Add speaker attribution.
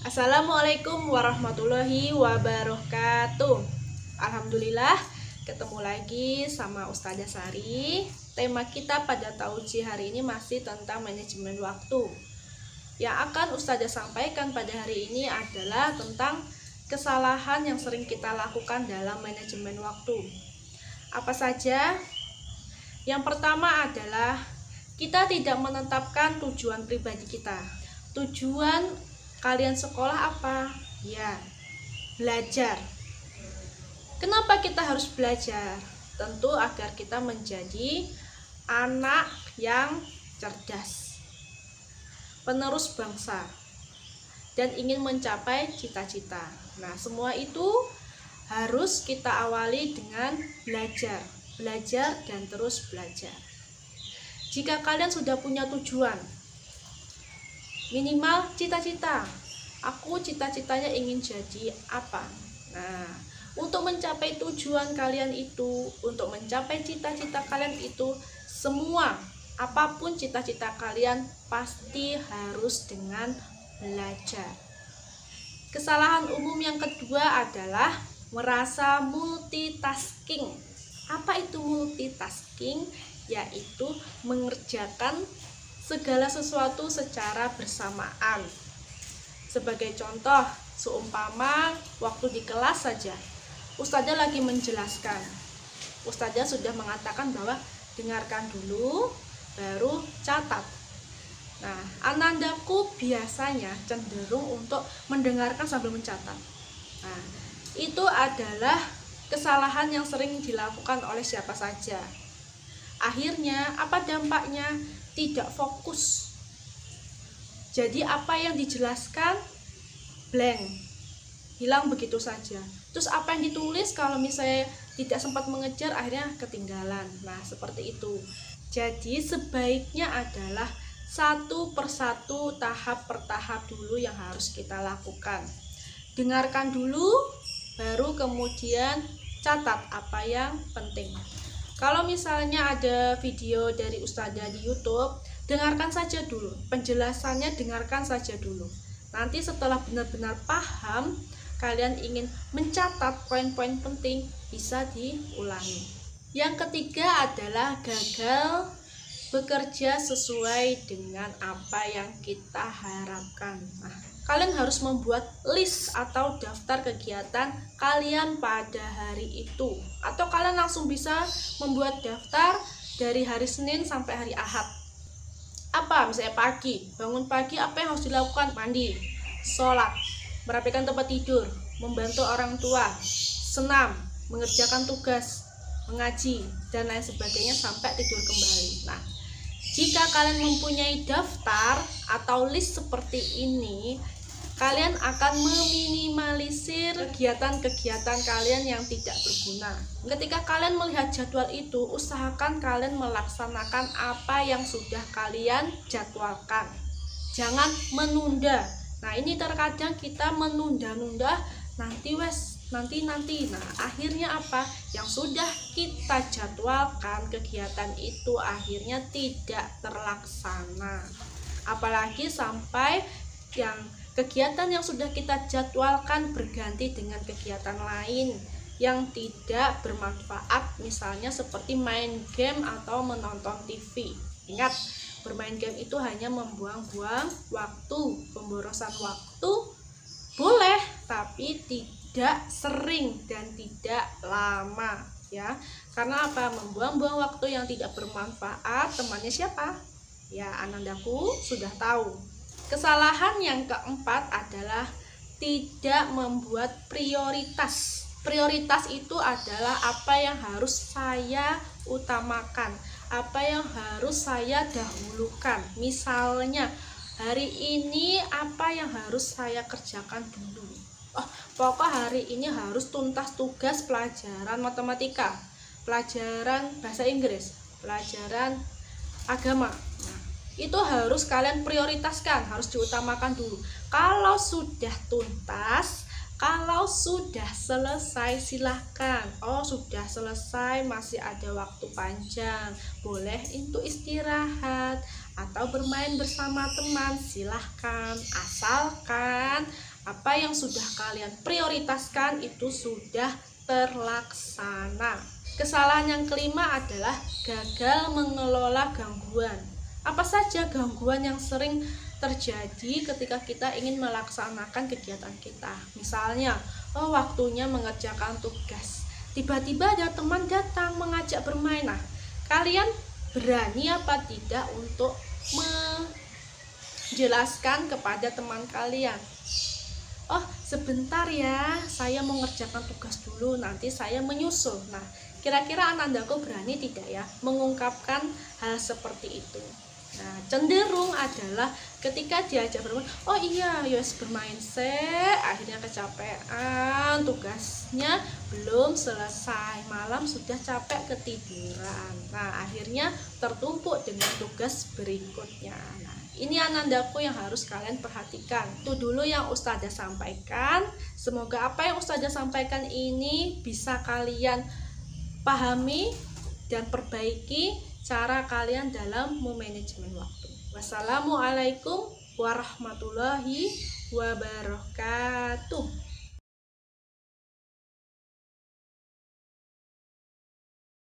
Speaker 1: Assalamualaikum warahmatullahi wabarakatuh. Alhamdulillah ketemu lagi sama Ustazah Sari. Tema kita pada tauji hari ini masih tentang manajemen waktu. Yang akan Ustazah sampaikan pada hari ini adalah tentang kesalahan yang sering kita lakukan dalam manajemen waktu. Apa saja? Yang pertama adalah kita tidak menetapkan tujuan pribadi kita. Tujuan kalian sekolah apa? Ya, belajar. Kenapa kita harus belajar? Tentu agar kita menjadi anak yang cerdas, penerus bangsa, dan ingin mencapai cita-cita. Nah, semua itu harus kita awali dengan belajar, belajar dan terus belajar. Jika kalian sudah punya tujuan, minimal cita-cita, aku cita-citanya ingin jadi apa. Nah, untuk mencapai tujuan kalian itu, untuk mencapai cita-cita kalian itu, semua apapun cita-cita kalian pasti harus dengan belajar. Kesalahan umum yang kedua adalah merasa multitasking. Apa itu multitasking? Yaitu mengerjakan segala sesuatu secara bersamaan. Sebagai contoh, seumpama waktu di kelas saja, Ustazah lagi menjelaskan. Ustazah sudah mengatakan bahwa dengarkan dulu, baru catat. Nah, anandaku biasanya cenderung untuk mendengarkan sambil mencatat. Nah, itu adalah kesalahan yang sering dilakukan oleh siapa saja. Akhirnya, apa dampaknya? Tidak fokus. Jadi apa yang dijelaskan blank, hilang begitu saja. Terus apa yang ditulis kalau misalnya tidak sempat mengejar, akhirnya ketinggalan. Nah, seperti itu. Jadi sebaiknya adalah satu persatu, tahap per tahap dulu yang harus kita lakukan. Dengarkan dulu, baru kemudian catat apa yang penting. Kalau misalnya ada video dari Ustazah di YouTube, dengarkan saja dulu, penjelasannya dengarkan saja dulu. Nanti setelah benar-benar paham, kalian ingin mencatat poin-poin penting, bisa diulangi. Yang ketiga adalah gagal bekerja sesuai dengan apa yang kita harapkan. Nah, kalian harus membuat list atau daftar kegiatan kalian pada hari itu. Atau kalian langsung bisa membuat daftar dari hari Senin sampai hari Ahad. Apa? Misalnya pagi, bangun pagi, apa yang harus dilakukan? Mandi, sholat, merapikan tempat tidur, membantu orang tua, senam, mengerjakan tugas, mengaji, dan lain sebagainya sampai tidur kembali. Nah, jika kalian mempunyai daftar atau list seperti ini, kalian akan meminimalisir kegiatan-kegiatan kalian yang tidak berguna. Ketika kalian melihat jadwal itu, usahakan kalian melaksanakan apa yang sudah kalian jadwalkan. Jangan menunda. Nah, ini terkadang kita menunda-nunda, nanti. Nah, akhirnya apa? Yang sudah kita jadwalkan kegiatan itu akhirnya tidak terlaksana. Apalagi sampai yang kegiatan yang sudah kita jadwalkan berganti dengan kegiatan lain yang tidak bermanfaat, misalnya seperti main game atau menonton TV. Ingat, bermain game itu hanya membuang-buang waktu, pemborosan waktu boleh, tapi tidak sering dan tidak lama, ya. Karena apa? Membuang-buang waktu yang tidak bermanfaat, temannya siapa? Ya, anandaku sudah tahu. Kesalahan yang keempat adalah tidak membuat prioritas. Prioritas itu adalah apa yang harus saya utamakan, apa yang harus saya dahulukan. Misalnya, hari ini apa yang harus saya kerjakan dulu? Oh, pokok hari ini harus tuntas tugas pelajaran matematika, pelajaran bahasa Inggris, pelajaran agama. Nah, itu harus kalian prioritaskan, harus diutamakan dulu. Kalau sudah tuntas, kalau sudah selesai, silahkan. Oh, sudah selesai, masih ada waktu panjang, boleh untuk istirahat atau bermain bersama teman, silahkan. Asalkan Apa yang sudah kalian prioritaskan itu sudah terlaksana. Kesalahan yang kelima adalah gagal mengelola gangguan. Apa saja gangguan yang sering terjadi ketika kita ingin melaksanakan kegiatan kita? Misalnya, waktunya mengerjakan tugas. Tiba-tiba ada teman datang mengajak bermain. Nah, kalian berani apa tidak untuk menjelaskan kepada teman kalian? Oh, sebentar ya, saya mau mengerjakan tugas dulu, nanti saya menyusul. Nah, kira-kira anandaku berani tidak ya mengungkapkan hal seperti itu? Nah, cenderung adalah ketika diajak bermain, oh iya, yos bermain akhirnya kecapean, tugasnya belum selesai, malam sudah capek ketiduran. Nah, akhirnya tertumpuk dengan tugas berikutnya. Nah, ini anandaku yang harus kalian perhatikan. Itu dulu yang Ustazah sampaikan. Semoga apa yang Ustazah sampaikan ini bisa kalian pahami dan perbaiki cara kalian dalam memanajemen waktu. Wassalamualaikum warahmatullahi wabarakatuh.